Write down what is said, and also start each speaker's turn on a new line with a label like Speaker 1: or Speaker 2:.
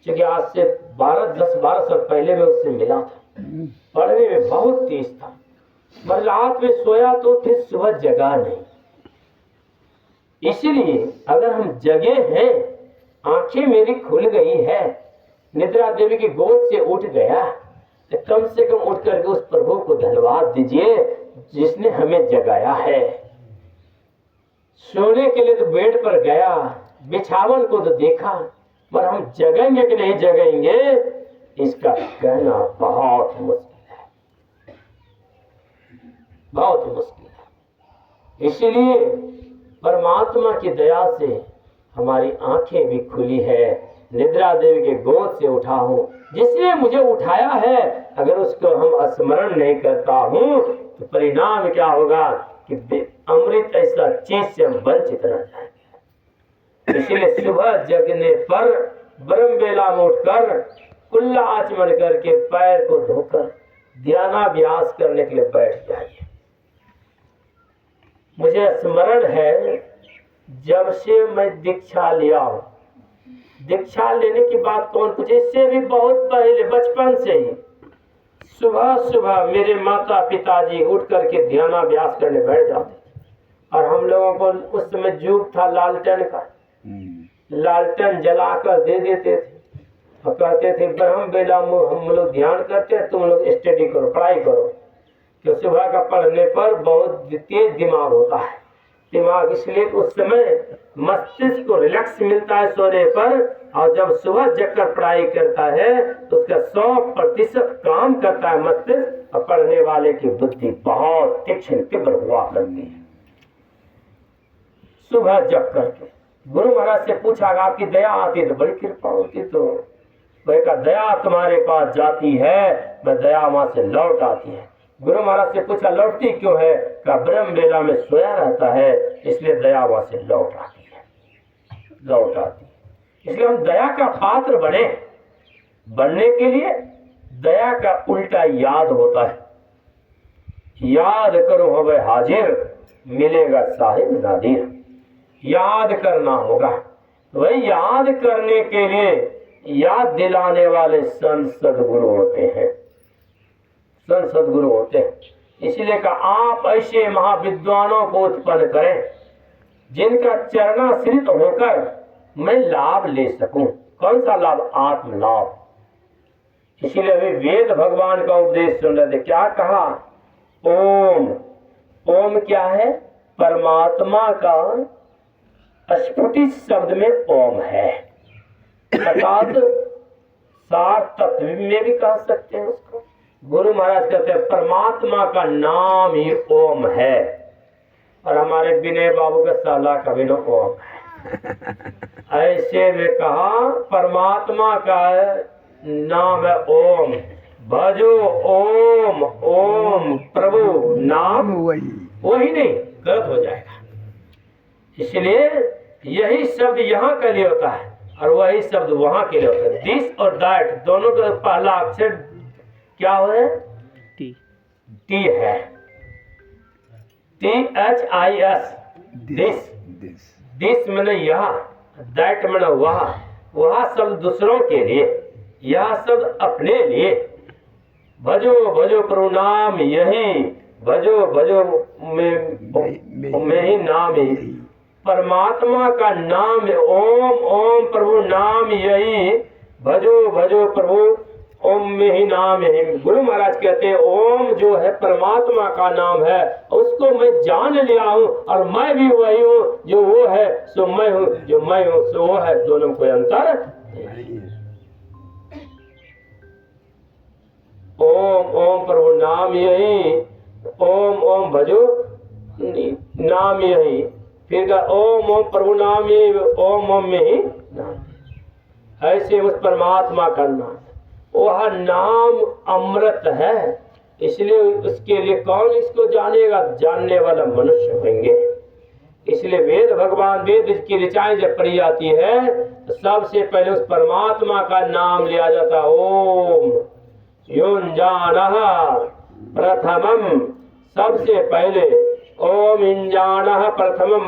Speaker 1: क्योंकि आज से 10-12 साल पहले मैं उससे मिला था। पढ़ने में बहुत तेज था, पर रात में सोया तो फिर सुबह जगा नहीं। इसलिए अगर हम जगे हैं, आंखें मेरी खुल गई है, निद्रा देवी की गोद से उठ गया, तो कम से कम उठ करके उस प्रभु को धन्यवाद दीजिए जिसने हमें जगाया है। सोने के लिए तो बेड पर गया, बिछावन को तो देखा, पर हम जगेंगे कि नहीं जगेंगे इसका कहना बहुत मुश्किल है, बहुत मुश्किल है। इसलिए परमात्मा की दया से हमारी आंखें भी खुली है, निद्रा देवी के गोद से उठा हूं, जिसने मुझे उठाया है अगर उसको हम स्मरण नहीं करता हूं तो परिणाम क्या होगा कि अमृत ऐसा चीज से हम वंचित रह जाएंगे। इसलिए सुबह जगने पर ब्रह्म बेला में उठकर कुल्ला आचमन करके पैर को धोकर ध्यानाभ्यास करने के लिए बैठ जाइए। मुझे स्मरण है जब से मैं दीक्षा लिया हूं, दीक्षा लेने की बात कौन पूछे, इससे भी बहुत पहले बचपन से ही सुबह सुबह मेरे माता पिताजी उठ करके ध्यानाभ्यास करने बैठ जाते थे। और हम लोगों को उस समय युग था लालटेन का, लालटेन जलाकर दे देते थे और कहते थे ब्रह्म बेला में हम लोग ध्यान करते हैं, तुम लोग स्टडी करो, पढ़ाई करो। कि सुबह का पढ़ने पर बहुत तेज दिमाग होता है, दिमाग इसलिए उस समय मस्तिष्क को रिलैक्स मिलता है सोने पर, और जब सुबह जगकर पढ़ाई करता है तो उसका 100% काम करता है मस्तिष्क, और पढ़ने वाले की बुद्धि बहुत तीक्ष्ण तीव्र हुआ करती है। सुबह जग करके गुरु महाराज से पूछा आपकी दया आती तो बड़ी कृपा होती, तो वह का दया तुम्हारे पास जाती है, वह दया वहां से लौट आती है। गुरु महाराज से पूछा लौटती क्यों है, का ब्रह्म बेला में सोया रहता है इसलिए दया वहां से लौट आती है, लौट आती है। इसलिए हम दया का पात्र बने, बनने के लिए दया का उल्टा याद होता है। याद करो हवे हाजिर, मिलेगा साहिब नादिर। याद करना होगा, वही याद करने के लिए याद दिलाने वाले संत सदगुरु होते हैं, संत सदगुरु होते हैं। इसलिए कहा आप ऐसे महाविद्वानों को उत्पन्न करें जिनका चरणाश्रित होकर मैं लाभ ले सकूं। कौन सा लाभ? आत्म लाभ। इसीलिए अभी वेद भगवान का उपदेश सुन रहे थे, क्या कहा? ओम। ओम क्या है? परमात्मा का स्फुटित शब्द में ओम है, अर्थात सार तत्व में भी कह सकते हैं उसको। गुरु महाराज कहते हैं परमात्मा का नाम ही ओम है, और हमारे विनय बाबू का साला का भी नाम ओम है। ऐसे में कहा परमात्मा का नाम है ओम, भजो ओम, ओम प्रभु नाम वही नहीं, गलत हो जाएगा। इसलिए यही शब्द यहाँ के लिए होता है और वही शब्द वहां के लिए होता है। दिस और दैट दोनों का पहला अक्षर क्या है? टी। टी है, THIS, दिस। दिस मैंने यहाँ, दैट मैंने वहाँ। वहाँ शब्द दूसरों के लिए, यह शब्द अपने लिए। भजो भजो प्रभु नाम यही, भजो भजो में ही नाम ही। परमात्मा का नाम है ओम, ओम प्रभु नाम यही, भजो भजो प्रभु ओम में ही नाम है। गुरु महाराज कहते हैं ओम जो है परमात्मा का नाम है, उसको मैं जान लिया हूँ और मैं भी वही हूँ जो वो है, सो मैं हूँ जो मैं हूँ सो वो है, दोनों में कोई अंतर नहीं। ओम ओम प्रभु नाम यही, ओम ओम भजो नाम यही। फिर का ओम ओम प्रभु नाम यही, ओम ओम में ही नाम। ऐसे उस परमात्मा का नाम, वह नाम अमृत है, इसलिए उसके लिए कौन इसको जानेगा? जानने वाला मनुष्य होंगे। इसलिए वेद भगवान, वेद की ऋचाएं जब पढ़ी जाती है तो सबसे पहले उस परमात्मा का नाम लिया जाता। ओम युञ्जानः प्रथमम, सबसे पहले ओम युञ्जानः प्रथमम।